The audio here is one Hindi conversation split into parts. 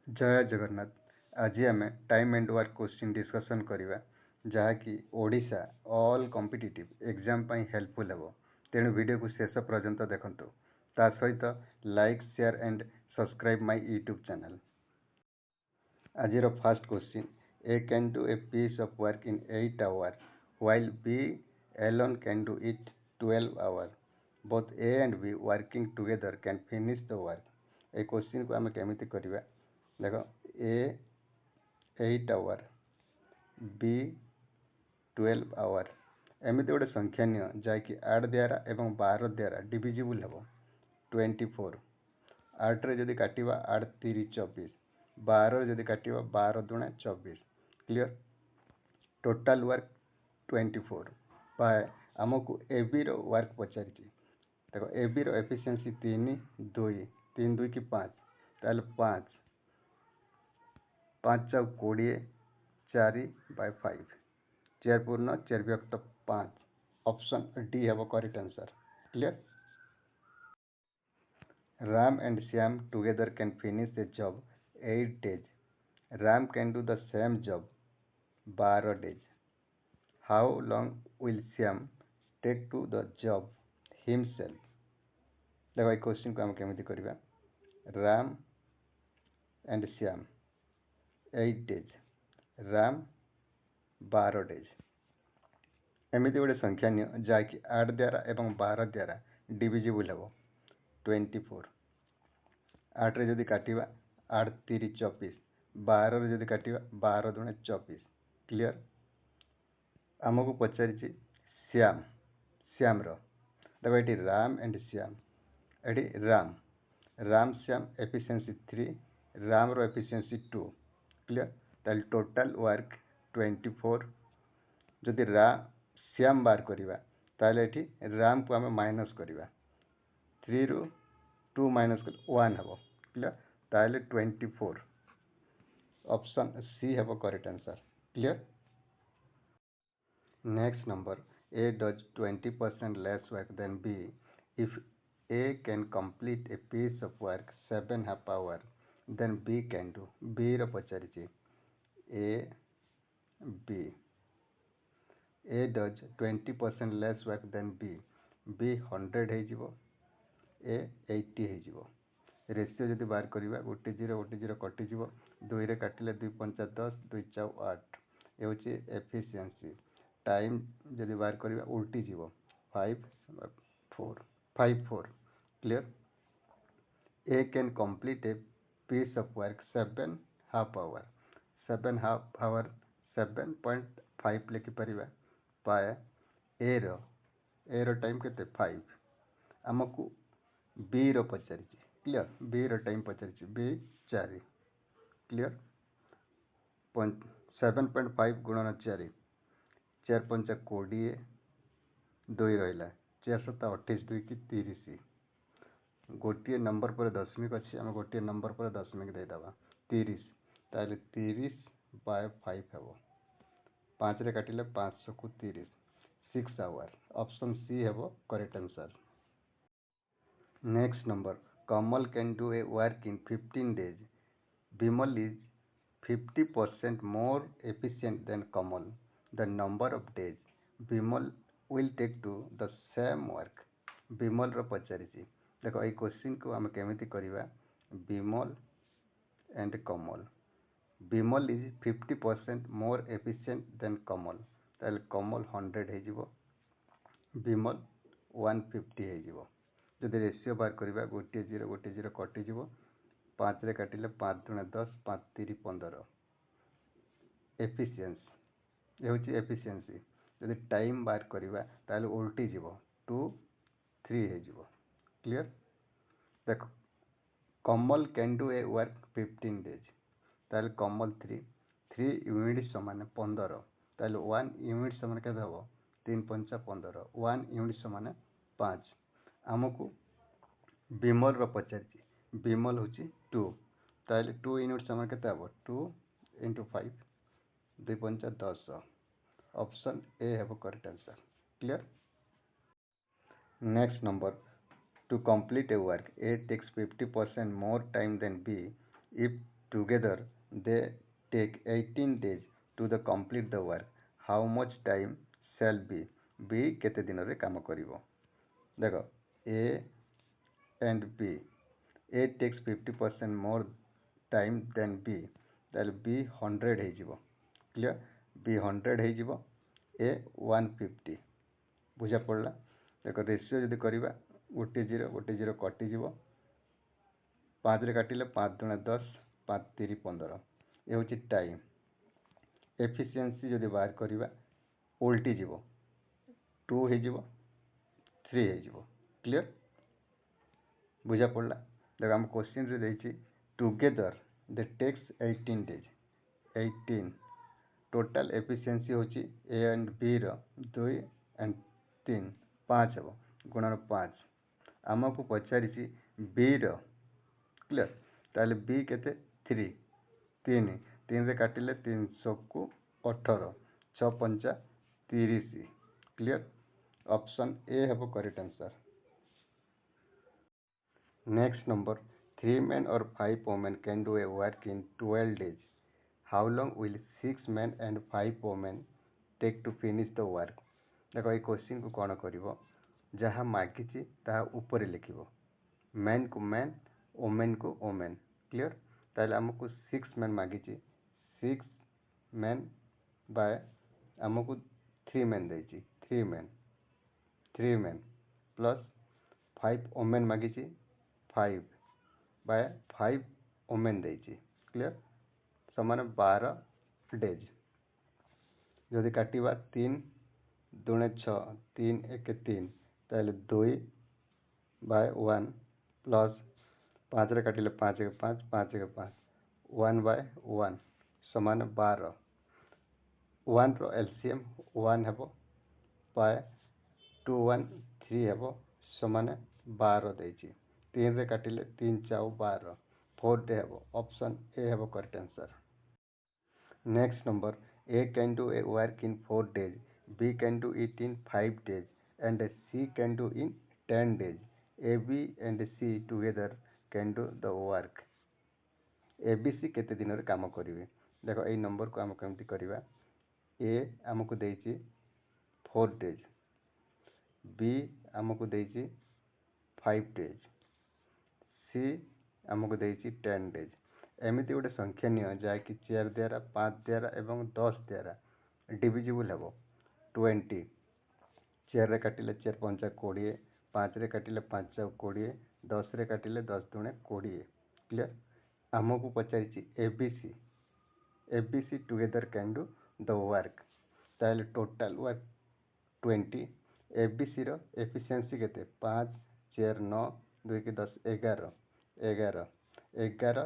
जय जगन्नाथ। आज आम time and work question discussion करवा जहाँकि Odisha all competitive exam helpful हेबो। तेणु वीडियो को शेष पर्यंत देखंतु। ता सहित like share and subscribe my YouTube channel. आज first question, A can do a piece of work in 8 hours while B alone can do it 12 hours. Both A and B working together can finish the work. A question को आम केमिति करवा देख, ए 8 hour बी 12 hour एमती गोटे संख्या नियो जहाँकि 8 द्वारा एवं 12 द्वारा डिविजिबल हम 24। 8 रे जदि काटिबा 8 3 24, 12 जदि काटिबा 12 दूना 24। क्लियर। टोटाल वर्क 24 बाय आमको एबी रो वर्क पचारि। देखो एबी रो एफिशिएंसी 3 2 3 2 की 5 ताल 5 5 चौ 20 4 बाय 5 4 पूर्ण 4 व्यक्त 5। ऑप्शन डी है correct answer. Clear. Ram and Shyam together can finish the job 8 days. Ram can do the same job 12 days. How long will Shyam take to the job himself? देखो ये क्वेश्चन को हम केमिति करबा। Ram and Shyam 8 days, Ram 12 days। एमती गोटे संख्या नियो जहाँकि 8 द्वारा एवं 12 द्वारा डिविजिबल हम 24। 8 रे जदि काटिबा 8 3 24, 12 रे जदि काटिबा 12 दूना 24। क्लियर। आमको पचारि श्याम श्याम रो देखो ये राम एंड श्याम ये राम राम श्याम एफिशिएंसी 3, राम रो एफिशिएंसी 2। क्लियर। ताल टोटाल वर्क 24। जदि श्याम बार करवा ताले एठी राम को आम माइनस करवा 3 रु 2 माइनस कर 1 हम। क्लियर। ताले 24। ऑप्शन सी है correct answer. Clear. Next number, A does 20% less work than B. If A can complete a piece of work 7.5 hours, then B can do. B रो पचारि A B. A does 20% less work than B. B 100 हो, A 80 हो। रेशियो जदि बाहर करवा गोटे 0 कटिज 2 रे काटिले 2 5 10 2 4 8 ये हूँ एफिशिएंसी। टाइम जदि बाहर करवा उल्टी जीव 5 4 5 4। Clear. A can complete a piece of work 7.5 hours 7.5 hours 7.5 लिखिपर पाए ए रो टाइम के 5। आमको बी रो पचारि। क्लियर। बी रो टाइम पचारि बी 4। क्लियर। 7.5 गुणन 4 4 5 20 2 रहा 4 7 28 2 की 30। गोटे नंबर पर दशमिक अच्छी आम गोटे नंबर पर दशमिक देदेबा 30 ताले 30 बाय 5 हम 5 रे काटिले 5 को 30 6 hours। ऑप्शन सी है correct answer. Next number, Kamal can do a work in 15 days. Bimal is 50% more efficient than Kamal. The number of days Bimal will take to the same work. Bimal रो पचारि। देखो ये क्वेश्चन को आम केमिति करवा। Bimal and Kamal. Bimal is 50% more efficient than Kamal. ताले Kamal 100 हो, Bimal 150 हो। जदि रेशियो बाहर करवा गोटे 0 कटिज 5 रे काटिले 5 दूना 10 5 3 15। एफिशिएंसी ये हूँ एफिशिएंसी। जदि टाइम बाहर करवा ताले उल्टी जीव 2 3 हो। क्लियर। देख Kamal can do a work 15 days ताले कमल 3 यूनिट समान 15 ताले 1 यूनिट समान के 3 5 15 1 यूनिट समान 5। आमको बिमल रो पचारि। बिमल हूँ 2 ताले 2 यूनिट समान के 2 into 5 2 5 10। ऑप्शन ए है correct answer. Clear. Next number, to complete a work A takes 50% more time than B if together they take 18 days to the complete the work. How much time shall B କେତେ ଦିନରେ କାମ କରିବ? ଦେଖ A and B, A takes 50% more time than B, ତାହେଲେ B 100 ହେଇଯିବ। କ୍ଲିୟର? B 100 ହେଇଯିବ, A 150। ବୁଝା ପଡ଼ିଲା? ଦେଖ ରେସିଓ ଯଦି କରିବା 1 0 କଟିଯିବ, 5ରେ କାଟିଲେ 5 ଦୁଣା 10, 5 3 15। ଏ ହେଉଛି ଟାଇମ୍। ଏଫିସିଏନ୍ସି ଯଦି ବାହାର କରିବା ଓଲଟି ଯିବ, 2 ହେଇଯିବ, 3 ହେଇଯିବ। କ୍ଲିୟର? ବୁଝା ପଡ଼ିଲା? ଦେଖ ଆମ କ୍ୱେଶ୍ଚିନ୍ରେ ଦେଇଛି ଟୁଗେଦର ଦେ ଟେକ୍ସ 18 days। 18 ଟୋଟାଲ ଏଫିସିଏନ୍ସି ହେଉଛି A and B ର 2 and 3 5 ହେବ, ଗୁଣନ 5। ଆମକୁ ପଚାରିଛି B ର। କ୍ଲିୟର? ତାହେଲେ B କେତେ? 3 3ରେ କାଟିଲେ 300କୁ 18, 6 5 30। କ୍ଲିୟର? ଅପସନ୍ A ହେବ correct answer. Next number, 3 men or 5 women can do a work in 12 days. How long will 6 men and 5 women take to finish the work? देखो ये क्वेश्चन को कौन करिवो, जहाँ मागिची ताहा ऊपर लिखिवो, मैन को मैन, वोमेन को वोमेन। क्लियर? ताहले हमको 6 मैन मागिची, 6 मैन बाय हमको 3 मैन देची, 3 मैन प्लस 5 वोमेन मागिची, 5 बाय 5 वोमेन देची। क्लियर? समान 12 डेज। जदि काटिबा 3 दुणे 6, 3 1 3, ताहले 2 बाय 1 प्लस 5 रे काटिले 5 1 5, 5 1 5, 1 बाय 1 समान 12। 1 रो एलसीएम 1 हेबो बाय 2 1 3 हेबो समान 12 देची। 3 रे काटिले 3 4 12, 4 डे हेबो। ऑप्शन ए हेबो correct answer. Next number, A can do a work in 4 days, B can do it in 5 days, and C can do in 10 days. A, B and C together can do the work. A, B, C केते दिन रे काम करिवे? देखो एई नंबर को हम केमती करिवा? A हमको देइछि 4 days, B हमको देइछि 5 days, C हमको देइछि 10 days। एमिति गोटे संख्या नियो जाकि 4 द्वारा 5 द्वारा एवं 10 द्वारा डिविजिबल हेबो 20। 4 रे काटिले 4 5 20, 5 रे काटिले 5 20, 10 रे काटिले 10 दुणे 20। क्लियर? हमको पचारिछि A B C together can do the work, ताहले टोटल वर्क 20। एबीसी रो एफिशिएंसी केते? 5 4 9 2 के 10 11 11 11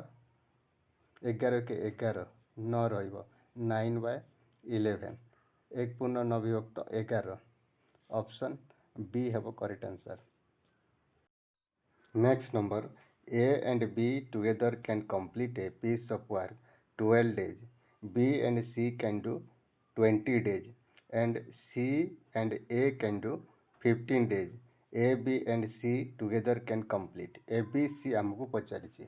11 के 11 9 रहिबो 9 बाय 11, 1 पूर्ण 9 विभक्त 11। ऑप्शन बी हेबो correct answer. Next number, A and B together can complete a piece of work 12 days. B and C can do 20 days, and C and A can do 15 days. A, B and C together can complete। A, B, C हमको पचारिछि।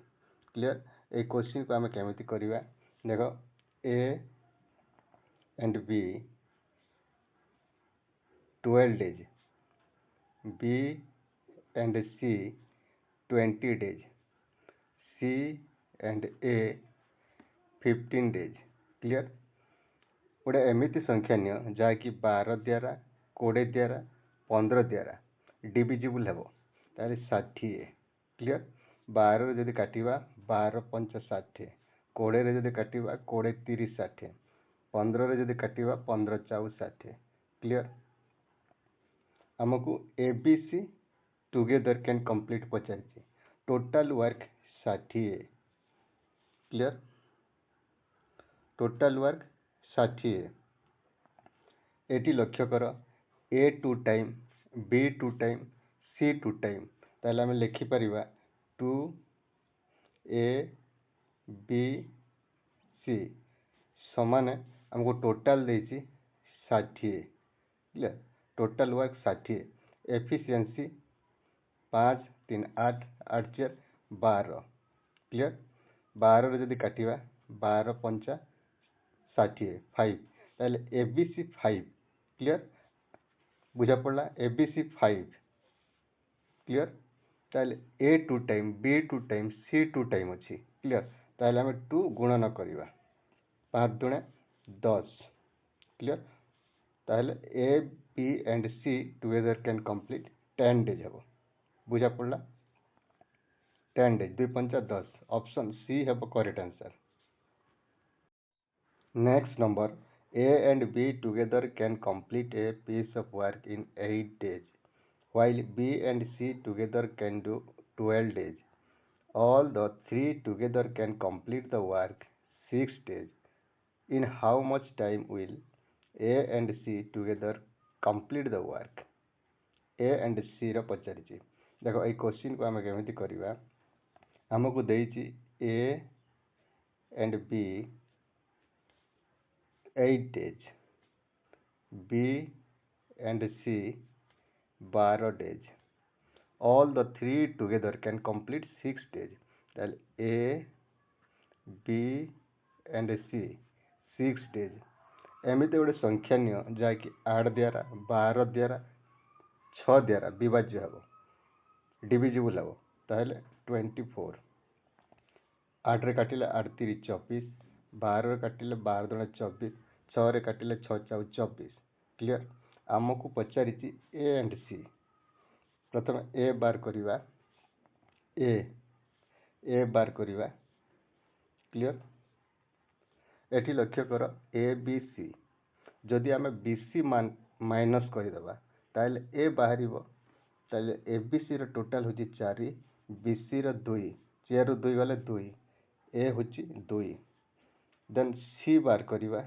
क्लियर? ए क्वेश्चन को आमे केमिति करिवा? देखो A and B 12 days, B and C 20 days, C and A 15 days। Clear? गोटे एमिति संख्या नियो जाकि 12 द्वारा 20 द्वारा 15 द्वारा डिविजिबल हेबो, ताले 60। क्लियर? 12 रे जदि काटिबा 12 5 60, 20 रे जदि काटिबा 20 30 60, 15 रे जदि काटिबा 15 4 60। क्लियर? हमको एबीसी टुगेदर कैन कंप्लीट पचारिछि, total work 60। Clear? Total work 60। एटी लक्ष्य कर A 2 time, B 2 time, C 2 time, ताहले हम लिखि परिबा 2 A B C समान हमको टोटल देछि 60। Clear? Total work 60। Efficiency 5 3 8 8 4 12। Clear? 12 जदि काटिबा 12 पंचा 60 5 ताहले ABC 5 क्लियर बुझा पड़ला ABC 5 क्लियर ताहले A 2 time B 2 time C 2 time अच्छी क्लियर ताहले हमें 2 गुणन करवा 5 दुणे 10 क्लियर ताहले A B and C together can complete 10 days हम बुझा पड़ला 10 days 2 पंचा 10 ऑप्शन C है correct answer. Next number A and B together can complete a piece of work in 8 days while B and C together can do 12 days. All the three together can complete the work 6 days. In how much time will A and C together complete the work? A and C ର ପଚାରିଛି ଦେଖ ଏଇ क्वेश्चन को ଆମେ କେମିତି କରିବା ଆମକୁ ଦେଇଛି A and B 8 days B and C 12 days all the three together can complete 6 days then A B and C 6 days एमती गोटे संख्या नियो जहाँकि 8 द्वारा 12 द्वारा 6 द्वारा विभाज्य हम डिविजिबल हम ताहले 24 8 रे काटिले 8 3 24 12 रे काटिले 12 दुणे 24 6 रे काटिले 6 4 24 क्लियर आमको पचारि ए एंड सी प्रथम ए बार करिवा ए बार करिवा क्लियर एठी लक्ष्य कर ए बी सी जदि आम बी सी माइनस करदेबा ताहले ए बाहर ताहले ए बी सी रो टोटाल होची 4 बी सी रो 2 4 रू 2 गले 2 ए होची 2 देन सी बार करिवा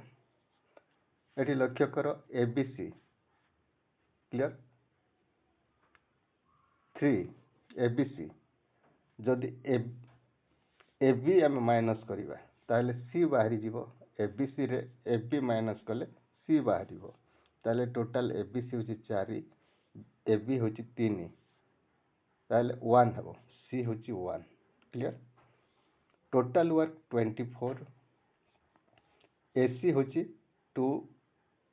एठी लक्ष्य कर A B C clear 3 A B C जदि ए बी आम माइनस करवा ताहले सी बाहरी जीवो ए बी सी रे ए बी माइनस कले सी बाहरी ताहले टोटाल ए बी सी होची 4 ए बी होची 3 ताहले 1 हबो सी होची 1 क्लियर टोटाल वर्क 24 ए सी होची 2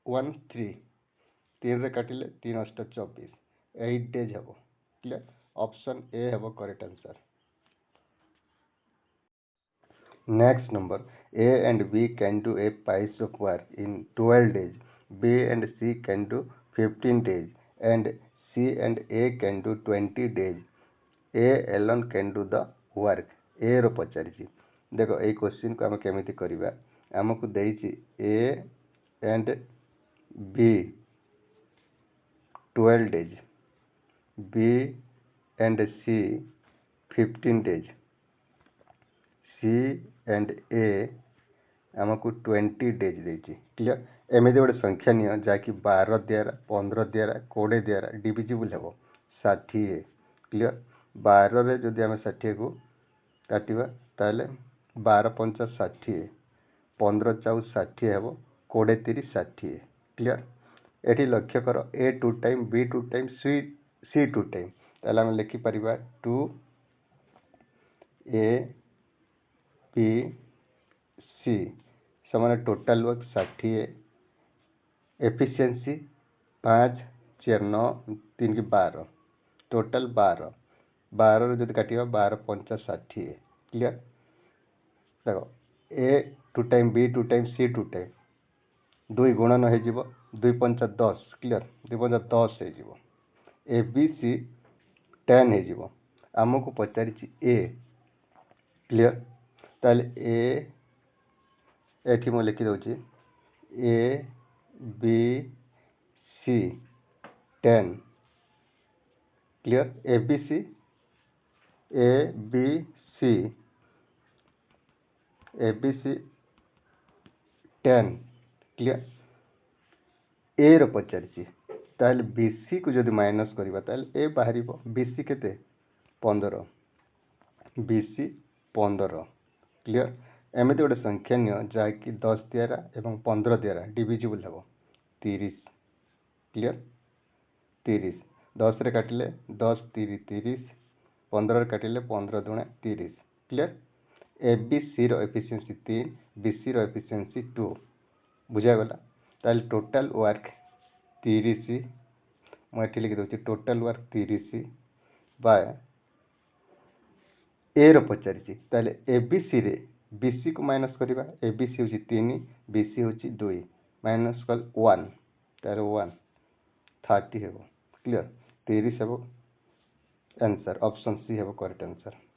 1 3 3 रे काटिले 3 8 24 8 डेज हबो क्लियर ऑप्शन ए हबो correct answer. Next number A and B can do a piece of work in 12 days. B and C can do 15 days and C and A can do 20 days. A alone can do the work. A रो पचारिछि देखो ए क्वेश्चन को हम केमिति करिवा हमकु देइछि A and B 12 days B and C 15 days C and A हमको 20 डेज देछि क्लियर एमती गोटे संख्या नियो जाकि 12 द्वारा 15 द्वारा 20 द्वारा डिविजिबल हम 60 क्लियर 12 रे जदि आम 60 को काटिबा ताले 12 पंचा 60 15 4 60 हम 20 30 60 क्लियर एठी लक्ष्य कर A 2 time B 2 time C 2 time ताले हम लिखि परिबा 2 A B C समान टोटाल वर्क 60 एफिशिएंसी 5 4 9 3 की 12 टोटाल 12 12 जब काटिबा 12 पंचा 60 क्लियर देखो ए 2 time B 2 time C 2 time 2 गुणन हो जिवो 2 पंचा 10 क्लियर 2 पंचा 10 हो जिवो ए बी सी 10 हो जिवो हमको पचारिछि ए क्लियर ताले ए एठी मो लिखि दउछि A B C 10 clear A B C 10 clear A रो पचारिछि ताले बी सी को जदि माइनस करबा ताले ए बाहरिबो बी सी केते 15 बी सी 15 क्लियर एमती गोटे संख्या नियो जहाँकि 10 द्वारा एवं 15 द्वारा डिविजिबल हम 30 क्लियर 30 10 रे काटिले 10 30 30 15 रे काटिले 15 दुणे 30 clear A B C efficiency 3 B C efficiency 2 बुझागला। ताल टोटल वर्क 30 मुझे लिखि दूसरी टोटल वर्क 30 बाय ए पचारि ताले ए बी सी रे बी सी को माइनस करवा ए बी सी हूँ 3 बी सी हूँ 2 माइनस कल 1 तार 1 30 हे क्लियर 30 हे आंसर ऑप्शन सी हे करेक्ट आंसर।